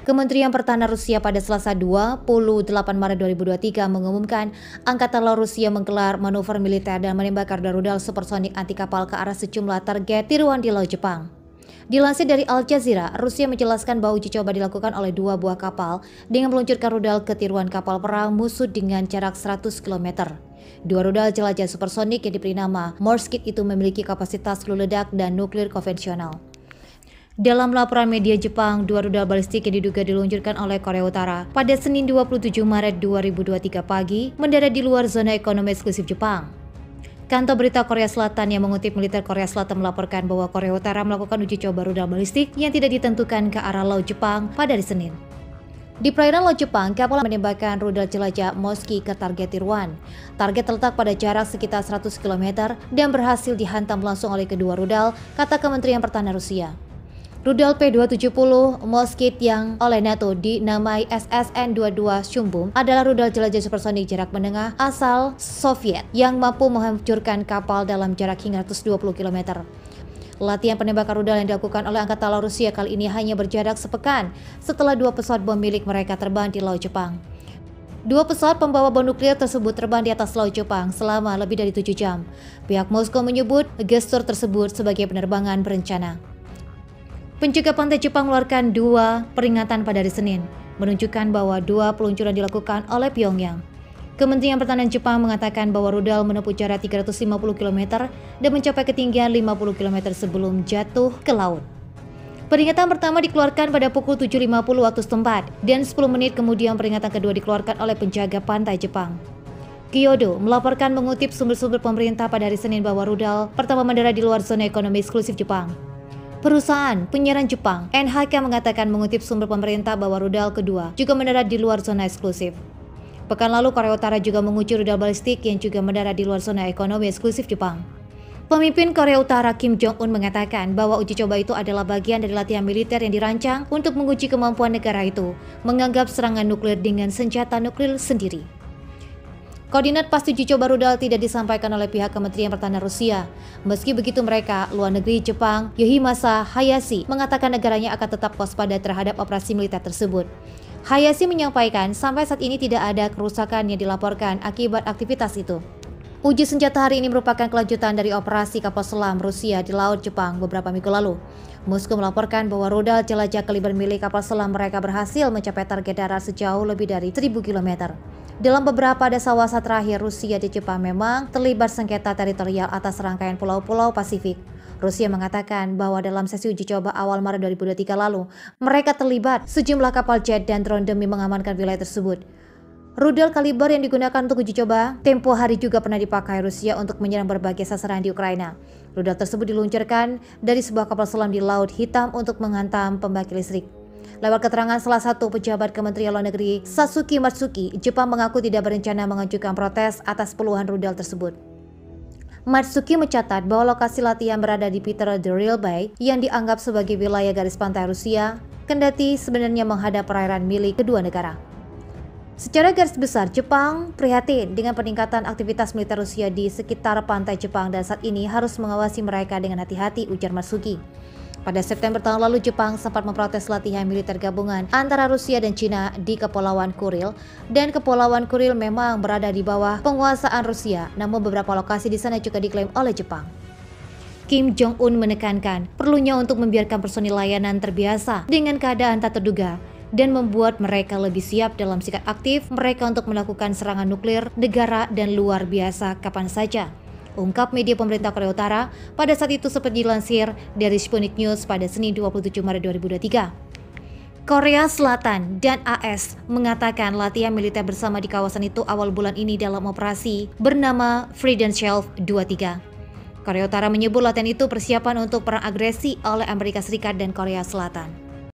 Kementerian Pertahanan Rusia pada Selasa 28 Maret 2023 mengumumkan Angkatan Laut Rusia menggelar manuver militer dan menembakkan rudal supersonik anti kapal ke arah sejumlah target tiruan di Laut Jepang. Dilansir dari Al Jazeera, Rusia menjelaskan bahwa uji coba dilakukan oleh 2 buah kapal dengan meluncurkan rudal ke tiruan kapal perang musuh dengan jarak 100 km. 2 rudal jelajah supersonik yang diberi nama Morsky itu memiliki kapasitas hulu ledak dan nuklir konvensional. Dalam laporan media Jepang, 2 rudal balistik yang diduga diluncurkan oleh Korea Utara pada Senin 27 Maret 2023 pagi mendarat di luar zona ekonomi eksklusif Jepang. Kantor berita Korea Selatan yang mengutip militer Korea Selatan melaporkan bahwa Korea Utara melakukan uji coba rudal balistik yang tidak ditentukan ke arah Laut Jepang pada hari Senin. Di perairan Laut Jepang, kapal menembakkan rudal jelajah Morsky ke target tiruan. Target terletak pada jarak sekitar 100 km dan berhasil dihantam langsung oleh kedua rudal, kata Kementerian Pertahanan Rusia. Rudal P-270 Morsky yang oleh NATO dinamai SSN-22 Chumbum adalah rudal jelajah supersonik jarak menengah asal Soviet yang mampu menghancurkan kapal dalam jarak hingga 120 km. Latihan penembakan rudal yang dilakukan oleh Angkatan Laut Rusia kali ini hanya berjarak sepekan setelah 2 pesawat bom milik mereka terbang di Laut Jepang. 2 pesawat pembawa bom nuklir tersebut terbang di atas Laut Jepang selama lebih dari 7 jam. Pihak Moskow menyebut gestur tersebut sebagai penerbangan berencana. Penjaga pantai Jepang mengeluarkan 2 peringatan pada hari Senin, menunjukkan bahwa 2 peluncuran dilakukan oleh Pyongyang. Kementerian Pertahanan Jepang mengatakan bahwa rudal menempuh jarak 350 km dan mencapai ketinggian 50 km sebelum jatuh ke laut. Peringatan pertama dikeluarkan pada pukul 7.50 waktu setempat, dan 10 menit kemudian peringatan kedua dikeluarkan oleh penjaga pantai Jepang. Kyodo melaporkan mengutip sumber-sumber pemerintah pada hari Senin bahwa rudal pertama mendarat di luar zona ekonomi eksklusif Jepang. Perusahaan penyiaran Jepang, NHK, mengatakan mengutip sumber pemerintah bahwa rudal kedua juga mendarat di luar zona eksklusif. Pekan lalu, Korea Utara juga menguji rudal balistik yang juga mendarat di luar zona ekonomi eksklusif Jepang. Pemimpin Korea Utara Kim Jong-un mengatakan bahwa uji coba itu adalah bagian dari latihan militer yang dirancang untuk menguji kemampuan negara itu menganggap serangan nuklir dengan senjata nuklir sendiri. Koordinat pasti uji coba rudal tidak disampaikan oleh pihak Kementerian Pertahanan Rusia. Meski begitu, mereka, luar negeri Jepang, Yoshimasa Hayashi, mengatakan negaranya akan tetap waspada terhadap operasi militer tersebut. Hayashi menyampaikan sampai saat ini tidak ada kerusakan yang dilaporkan akibat aktivitas itu. Uji senjata hari ini merupakan kelanjutan dari operasi kapal selam Rusia di Laut Jepang beberapa minggu lalu. Moskow melaporkan bahwa rudal jelajah kaliber milik kapal selam mereka berhasil mencapai target darat sejauh lebih dari 1.000 km. Dalam beberapa dasawarsa terakhir, Rusia di Jepang memang terlibat sengketa teritorial atas rangkaian pulau-pulau Pasifik. Rusia mengatakan bahwa dalam sesi uji coba awal Maret 2023 lalu, mereka terlibat sejumlah kapal jet dan drone demi mengamankan wilayah tersebut. Rudal kaliber yang digunakan untuk uji coba tempo hari juga pernah dipakai Rusia untuk menyerang berbagai sasaran di Ukraina. Rudal tersebut diluncurkan dari sebuah kapal selam di Laut Hitam untuk menghantam pembangkit listrik. Lewat keterangan salah satu pejabat Kementerian Luar Negeri, Sasuke Matsuki, Jepang mengaku tidak berencana mengajukan protes atas puluhan rudal tersebut. Matsuki mencatat bahwa lokasi latihan berada di Peter the Real Bay yang dianggap sebagai wilayah garis pantai Rusia, kendati sebenarnya menghadap perairan milik kedua negara. Secara garis besar, Jepang prihatin dengan peningkatan aktivitas militer Rusia di sekitar pantai Jepang dan saat ini harus mengawasi mereka dengan hati-hati, ujar Matsuki. Pada September tahun lalu, Jepang sempat memprotes latihan militer gabungan antara Rusia dan Cina di Kepulauan Kuril, dan Kepulauan Kuril memang berada di bawah penguasaan Rusia, namun beberapa lokasi di sana juga diklaim oleh Jepang. Kim Jong-un menekankan perlunya untuk membiarkan personil layanan terbiasa dengan keadaan tak terduga dan membuat mereka lebih siap dalam sikap aktif mereka untuk melakukan serangan nuklir negara dan luar biasa kapan saja, ungkap media pemerintah Korea Utara pada saat itu seperti dilansir dari Sputnik News pada Senin 27 Maret 2023. Korea Selatan dan AS mengatakan latihan militer bersama di kawasan itu awal bulan ini dalam operasi bernama Freedom Shelf 23. Korea Utara menyebut latihan itu persiapan untuk perang agresi oleh Amerika Serikat dan Korea Selatan.